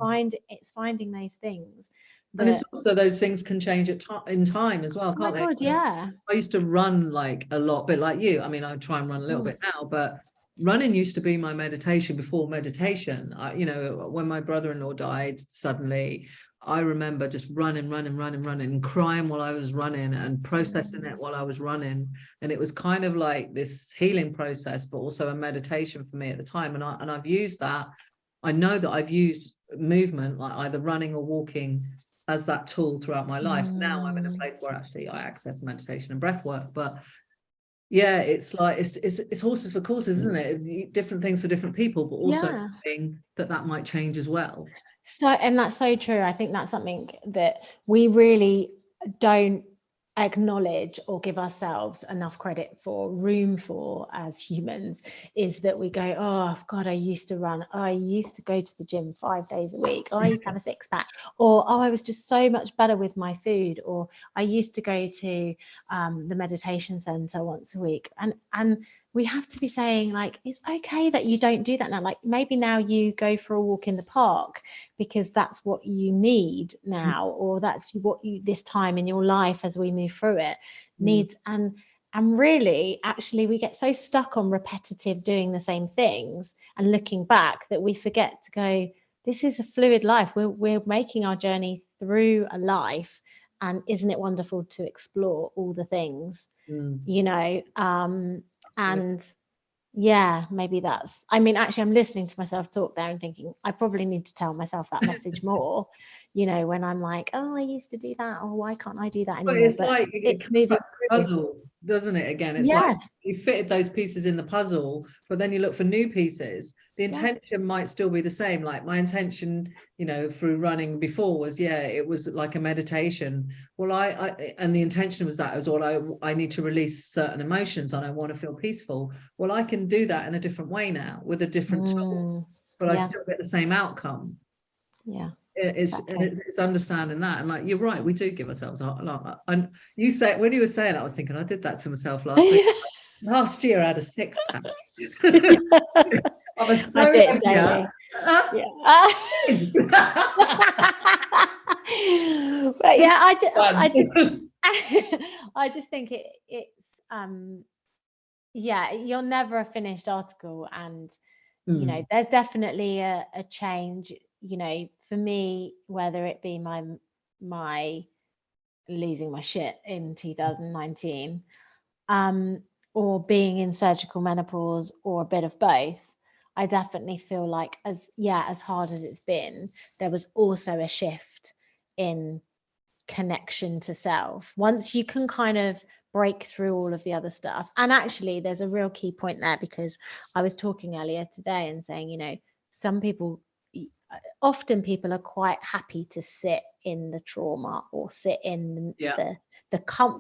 It's finding those things. And it's also, those things can change in time as well, can't they? Oh my God, yeah. I used to run like a lot, bit like you. I mean, I try and run a little bit now, but running used to be my meditation before meditation. When my brother-in-law died suddenly, I remember just running and crying while I was running and processing it while I was running. And it was kind of like this healing process, but also a meditation for me at the time. And I've used that. I know that I've used movement, like either running or walking, as that tool throughout my life. Now I'm in a place where actually I access meditation and breath work. But it's like it's horses for courses, isn't it? Different things for different people, but also knowing that might change as well. So, and that's so true. I think that's something that we really don't acknowledge or give ourselves enough credit for, room for, as humans, is that we go, oh God, I used to run, I used to go to the gym 5 days a week, I used to have a six-pack, or I was just so much better with my food, or I used to go to the meditation center once a week. And we have to be saying, like, it's okay that you don't do that now. Like, maybe now you go for a walk in the park because that's what you need now, or that's what you, this time in your life as we move through it, needs. And really, actually, we get so stuck on repetitive doing the same things and looking back that we forget to go, this is a fluid life. We're making our journey through a life, and isn't it wonderful to explore all the things, and maybe that's, I mean, actually, I'm listening to myself talk there and thinking I probably need to tell myself that message more, when I'm like, oh, I used to do that, or why can't I do that anymore? But it's like it's moving puzzle, doesn't it? Again, it's like you fitted those pieces in the puzzle, but then you look for new pieces. The intention might still be the same. Like my intention, through running before was, it was like a meditation. Well, I and the intention was that it was all I need to release certain emotions and I want to feel peaceful. Well, I can do that in a different way now with a different tool, but I still get the same outcome. It's understanding that, and like, you're right, we do give ourselves a lot. And you say, when you were saying, I was thinking I did that to myself last week. Last year I had a six-pack. I was so I did daily. But I just think it's you're never a finished article, and there's definitely a change, for me, whether it be my losing my shit in 2019, or being in surgical menopause, or a bit of both. I definitely feel like, as hard as it's been, there was also a shift in connection to self. Once you can kind of break through all of the other stuff. And actually there's a real key point there, because I was talking earlier today and saying, you know, some people, often people are quite happy to sit in the trauma or sit in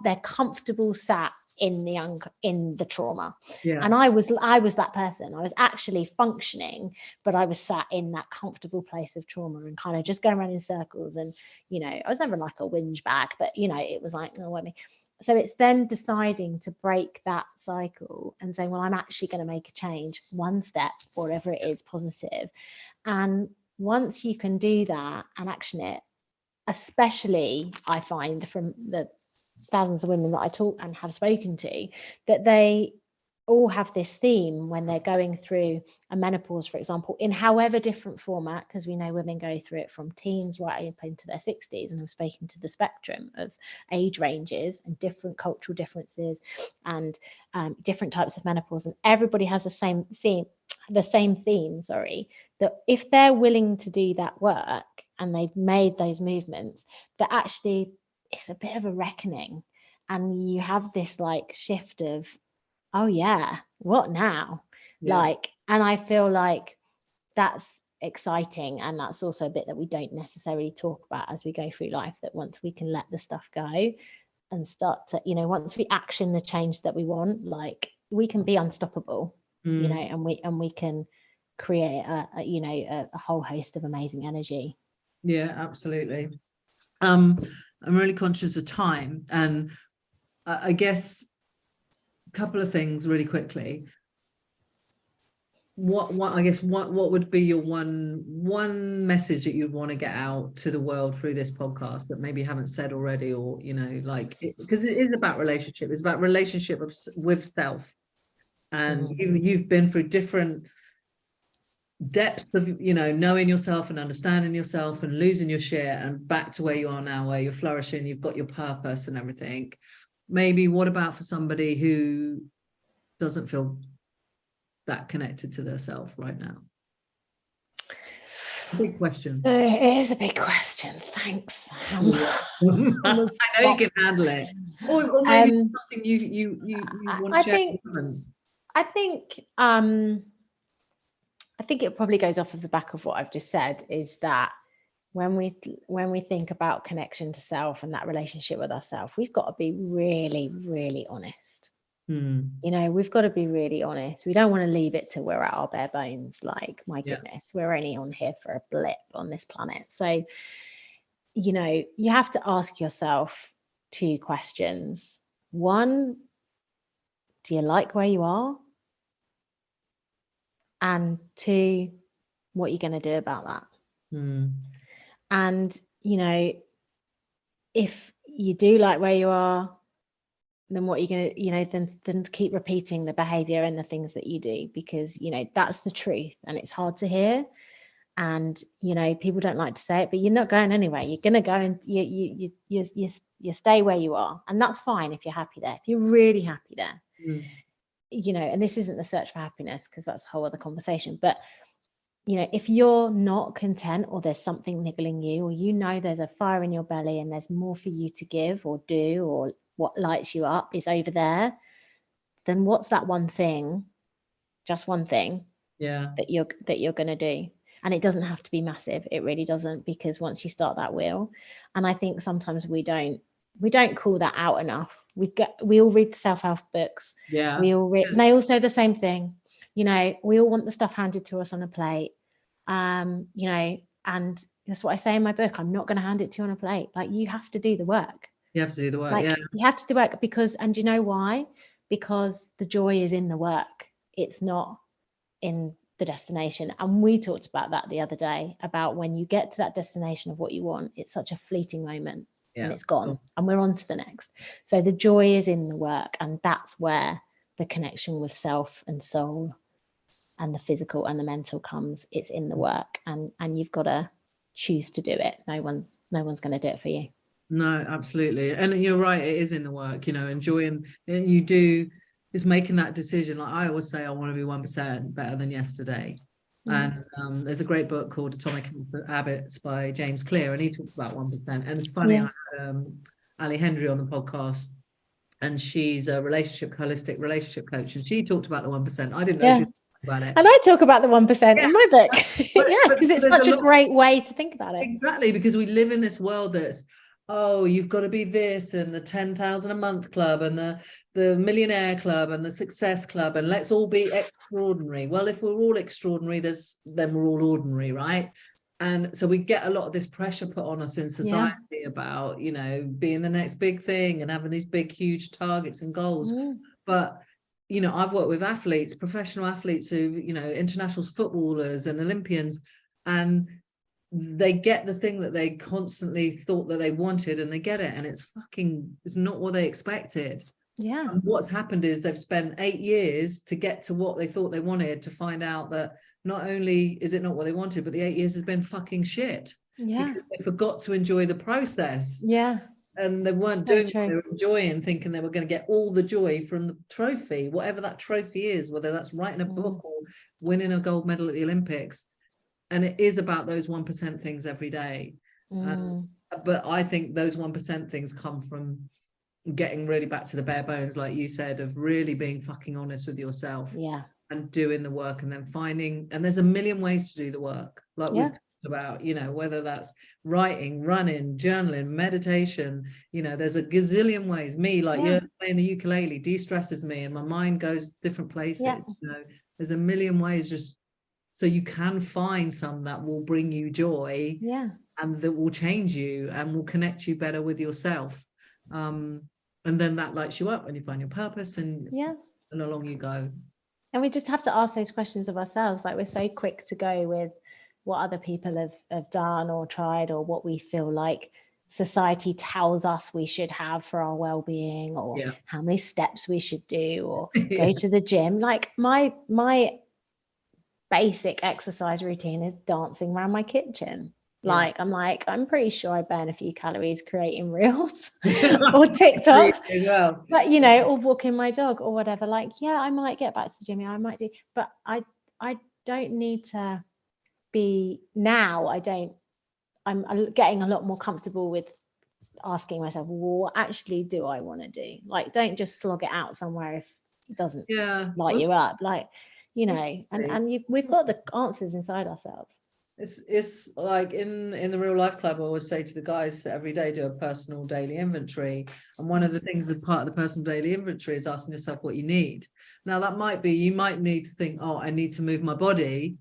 they're comfortable sat in the trauma. And I was that person. I was actually functioning, but I was sat in that comfortable place of trauma and kind of just going around in circles. And you know, I was never like a whinge bag, but you know, it was like, oh, me. So it's then deciding to break that cycle and saying, well, I'm actually going to make a change, one step, whatever it is, positive. And once you can do that and action it, especially I find from the thousands of women that I talk and have spoken to, that they all have this theme when they're going through a menopause, for example, in however different format, because we know women go through it from teens right up into their 60s, and I've spoken to the spectrum of age ranges and different cultural differences and different types of menopause, and everybody has the same theme, that if they're willing to do that work and they've made those movements, that actually it's a bit of a reckoning, and you have this like shift of, oh yeah, what now? Like, and I feel like that's exciting, and that's also a bit that we don't necessarily talk about as we go through life, that once we can let the stuff go and start to, you know, once we action the change that we want, like we can be unstoppable, you know, and we can create a whole host of amazing energy. Yeah, absolutely. I'm really conscious of time, and I guess a couple of things really quickly. What would be your one message that you'd want to get out to the world through this podcast that maybe you haven't said already, or you know, like, because it is about relationship, it's about relationship with self, and you've been through different depths of, you know, knowing yourself and understanding yourself and losing your shit and back to where you are now, where you're flourishing, you've got your purpose and everything. Maybe what about for somebody who doesn't feel that connected to their self right now? Big question. So it is a big question. Thanks. I know you can handle it. Or maybe something you want to share. I think it probably goes off of the back of what I've just said, is that when we think about connection to self and that relationship with ourselves, we've got to be really, really honest. You know, we've got to be really honest. We don't want to leave it till we're at our bare bones. Like, my goodness, we're only on here for a blip on this planet. So, you know, you have to ask yourself two questions. One, do you like where you are? And two, what are you going to do about that? And, you know, if you do like where you are, then what are you going to, you know, then keep repeating the behavior and the things that you do, because, you know, that's the truth and it's hard to hear. And, you know, people don't like to say it, but you're not going anywhere. You're going to go and you stay where you are. And that's fine if you're happy there, if you're really happy there, you know, and this isn't the search for happiness, because that's a whole other conversation. But, you know, if you're not content, or there's something niggling you, or, you know, there's a fire in your belly and there's more for you to give or do, or what lights you up is over there, then what's that one thing, just one thing that you're going to do? And it doesn't have to be massive. It really doesn't, because once you start that wheel, and I think sometimes we don't call that out enough. We all read the self-help books. We all read, and they all say the same thing. You know, we all want the stuff handed to us on a plate. You know, and that's what I say in my book. I'm not going to hand it to you on a plate. Like, you have to do the work. You have to do the work. Like, you have to do work, because, and you know why? Because the joy is in the work. It's not in the destination. And we talked about that the other day, about when you get to that destination of what you want, it's such a fleeting moment and it's gone and we're on to the next. So the joy is in the work, and that's where the connection with self and soul and the physical and the mental comes. It's in the work, and you've got to choose to do it. No one's going to do it for you. No, absolutely. And you're right, it is in the work, you know, enjoying, and you do, is making that decision. Like I always say, I want to be 1% better than yesterday. And there's a great book called Atomic Habits by James Clear, and he talks about 1%. And it's funny, I had Ali Hendry on the podcast and she's a holistic relationship coach, and she talked about the 1%. I didn't know she was talking about it. And I talk about the 1% in my book. But because it's such a great way to think about it. Exactly, because we live in this world that's, oh, you've got to be this, and the 10,000 a month club, and the millionaire club, and the success club, and let's all be extraordinary. Well, if we're all extraordinary, then we're all ordinary, right? And so we get a lot of this pressure put on us in society about, you know, being the next big thing and having these big, huge targets and goals. But, you know, I've worked with athletes, professional athletes who, you know, international footballers and Olympians, and they get the thing that they constantly thought that they wanted, and they get it, and it's not what they expected. And what's happened is they've spent 8 years to get to what they thought they wanted, to find out that not only is it not what they wanted, but the 8 years has been fucking shit. Because they forgot to enjoy the process. And they weren't doing what they were enjoying, thinking they were going to get all the joy from the trophy, whatever that trophy is, whether that's writing a book or winning a gold medal at the Olympics. And it is about those 1% things every day. But I think those 1% things come from getting really back to the bare bones, like you said, of really being fucking honest with yourself. And doing the work, and then finding, and there's a million ways to do the work, like we've talked about, you know, whether that's writing, running, journaling, meditation, you know, there's a gazillion ways. Me, like you're playing the ukulele de-stresses me, and my mind goes different places. You know, there's a million ways, just so you can find some that will bring you joy, and that will change you and will connect you better with yourself, and then that lights you up when you find your purpose, and along you go. And we just have to ask those questions of ourselves. Like, we're so quick to go with what other people have done or tried, or what we feel like society tells us we should have for our well-being, or how many steps we should do, or go to the gym. Like my basic exercise routine is dancing around my kitchen. I'm pretty sure I burn a few calories creating reels or TikToks, but you know, or walking my dog or whatever. Like, I might get back to the gym, I might do, but I don't need to be now. I'm getting a lot more comfortable with asking myself, well, what actually do I want to do? Like, don't just slog it out somewhere if it doesn't light you up. Like, you know, and we've got the answers inside ourselves. It's like in the Real Life Club, I always say to the guys, every day do a personal daily inventory, and one of the things as part of the personal daily inventory is asking yourself what you need. Now that might be, you might need to think, oh, I need to move my body,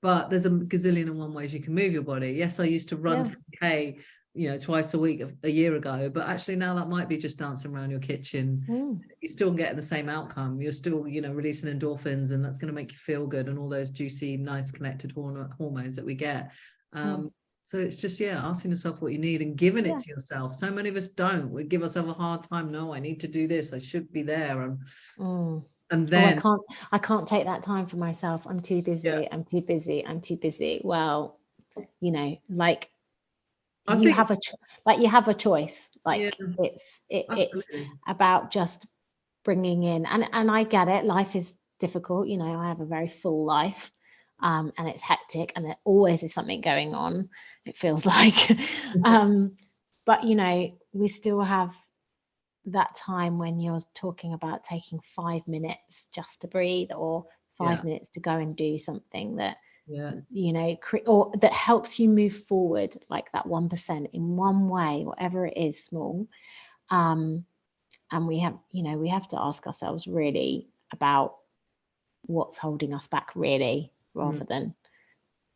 but there's a gazillion and one ways you can move your body. Yes, I used to run 10K, you know, twice a week a year ago, but actually now that might be just dancing around your kitchen. You're still getting the same outcome. You're still, you know, releasing endorphins, and that's going to make you feel good, and all those juicy, nice connected hormones that we get. So it's just, asking yourself what you need and giving it to yourself. So many of us don't. We give ourselves a hard time. No, I need to do this, I should be there, and then I can't take that time for myself. I'm too busy. I'm too busy. Well, you know, like, you have a choice. Like, it's about just bringing in, and I get it, life is difficult, you know, I have a very full life, and it's hectic, and there always is something going on, it feels like. But you know, we still have that time when you're talking about taking 5 minutes just to breathe, or 5 minutes to go and do something that you know, or that helps you move forward, like that 1% in one way, whatever it is, small. And we have to ask ourselves really about what's holding us back, really, rather than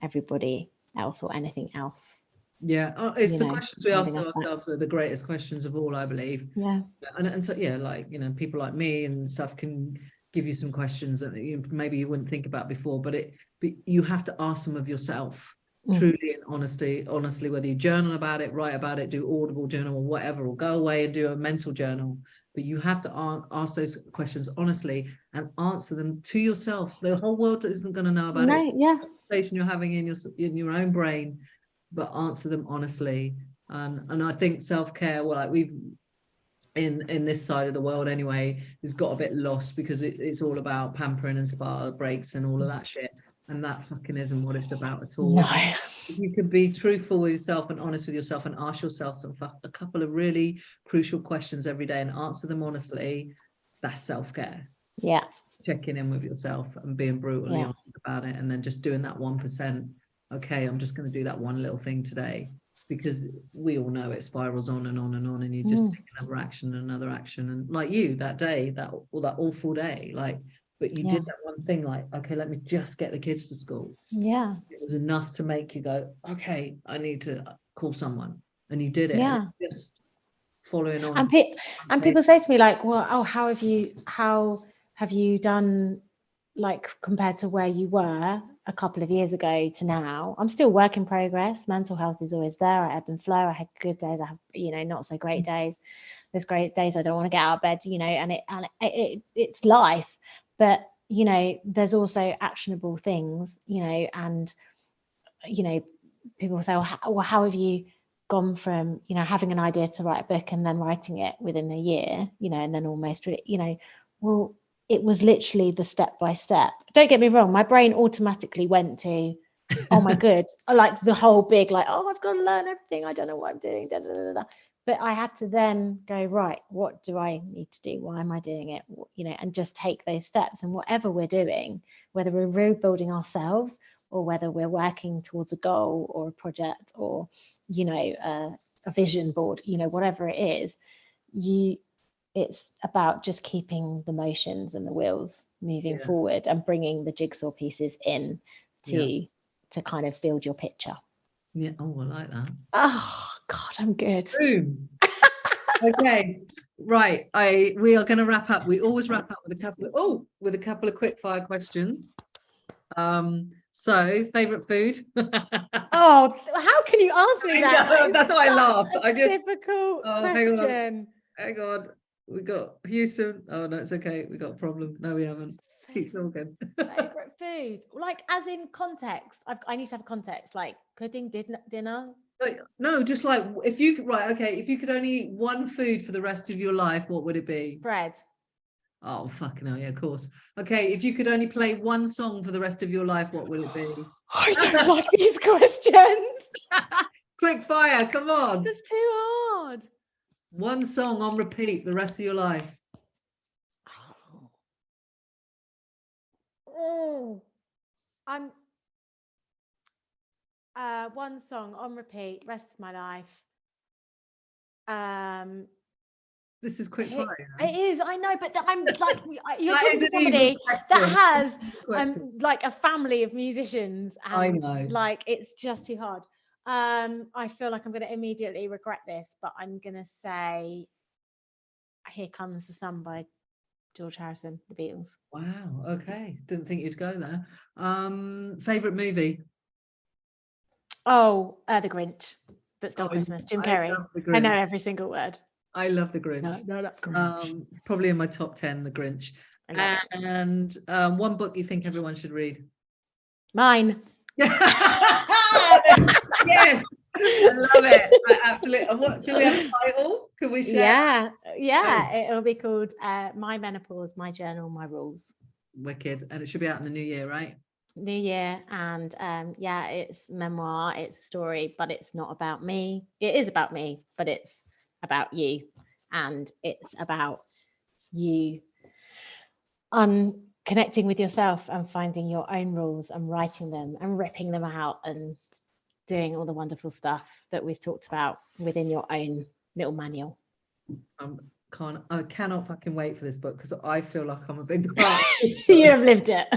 everybody else or anything else. It's the questions we ask ourselves are the greatest questions of all, I believe. And so like, you know, people like me and stuff can give you some questions that maybe you wouldn't think about before, but you have to ask them of yourself, truly and honestly, whether you journal about it, write about it, do audible journal or whatever, or go away and do a mental journal. But you have to ask those questions honestly and answer them to yourself. The whole world isn't going to know about it. It's a conversation you're having in your own brain, but answer them honestly. And I think self-care, well, like we've in this side of the world anyway, has got a bit lost because it's all about pampering and spa breaks and all of that shit. And that fucking isn't what it's about at all. No. If you could be truthful with yourself and honest with yourself and ask yourself a couple of really crucial questions every day and answer them honestly, that's self-care. Yeah. Checking in with yourself and being brutally Yeah. honest about it, and then just doing that 1%. Okay, I'm just going to do that one little thing today, because we all know it spirals on and on and on, and you just take another action and another action. And like you that day, that awful day, like, but you did that one thing, like, okay, let me just get the kids to school. Yeah. It was enough to make you go, okay, I need to call someone, and you did it. Yeah. And it's just following on. And people say to me like, well, oh, how have you done, like, compared to where you were a couple of years ago to now? I'm still work in progress. Mental health is always there. I ebb and flow. I have good days. I have, not so great days. There's great days I don't want to get out of bed, and it's life. But, there's also actionable things, and, people say, well, how have you gone from, having an idea to write a book and then writing it within a year, and then almost, well, it was literally the step by step. Don't get me wrong, my brain automatically went to, oh my good, like the whole big, like, oh, I've got to learn everything, I don't know what I'm doing, da, da, da, da. But I had to then go, right, what do I need to do? Why am I doing it? And just take those steps. And whatever we're doing, whether we're rebuilding ourselves or whether we're working towards a goal or a project or, a vision board, whatever it is, it's about just keeping the motions and the wheels moving forward and bringing the jigsaw pieces in to kind of build your picture. Yeah. Oh, I like that. Oh God, I'm good. Boom. Okay, right. We are going to wrap up. We always wrap up with a couple of quick fire questions. So favorite food? Oh, how can you ask me that? That's why I laughed. Difficult question. Hang on. We got Houston. Oh no, it's okay. We got a problem. No, we haven't. Keep talking. Favorite food, like as in context. I need to have a context, like pudding, dinner. No, just like if you could, right? Okay, if you could only eat one food for the rest of your life, what would it be? Bread. Oh, fucking hell, yeah, of course. Okay, if you could only play one song for the rest of your life, what would it be? I don't like these questions. Quick fire, come on. That's too hard. One song on repeat the rest of your life. Oh, I'm one song on repeat rest of my life. This is quick fire. It is, I know, but I'm like, you're That talking to isn't somebody even a question. that has Question. like a family of musicians, and I know. like it's just too hard. I feel like I'm going to immediately regret this, but I'm going to say Here Comes the Sun by George Harrison, the Beatles. Wow, okay. Didn't think you'd go there. Favorite movie? Oh, The Grinch that stole Christmas, Jim Carrey. I know every single word. I love The Grinch. No, that's Grinch. It's probably in my top 10, The Grinch. And one book you think everyone should read? Mine. Yes, I love it. Absolutely. And what do we have a title? Can we share? Yeah. It'll be called My Menopause, My Journal, My Rules. Wicked. And it should be out in the new year, right? New year. And it's memoir, it's a story, but it's not about me. It is about me, but it's about you. And it's about you connecting with yourself and finding your own rules and writing them and ripping them out and doing all the wonderful stuff that we've talked about within your own little manual. I cannot fucking wait for this book, because I feel like I'm a big part. You have lived it.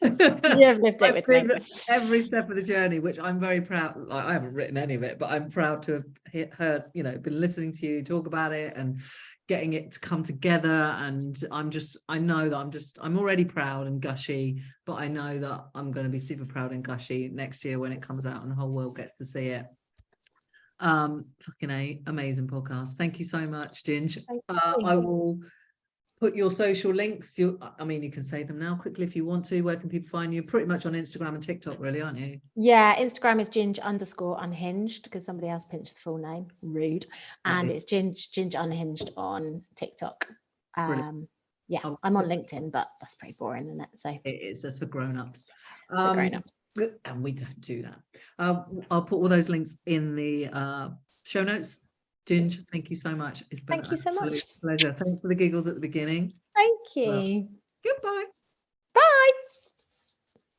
You have lived it with me. Every step of the journey, which I'm very proud. Like, I haven't written any of it, but I'm proud to have heard, been listening to you talk about it and getting it to come together. And I know that I'm already proud and gushy, but I know that I'm going to be super proud and gushy next year when it comes out and the whole world gets to see it. Fucking amazing podcast. Thank you so much, Ginge. I will put your social links. You can say them now quickly if you want to. Where can people find you? Pretty much on Instagram and TikTok, really, aren't you? Yeah, Instagram is Ginge_unhinged, because somebody else pinched the full name. Rude. And it's Ginge Unhinged on TikTok. Yeah, Oh, I'm on LinkedIn, but that's pretty boring, isn't it? So it is, that's for grown-ups. for grown-ups. And we don't do that. I'll put all those links in the show notes. Ginge, thank you so much. It's been Thank you so an absolute much. pleasure. Thanks for the giggles at the beginning. Thank Well, you. goodbye.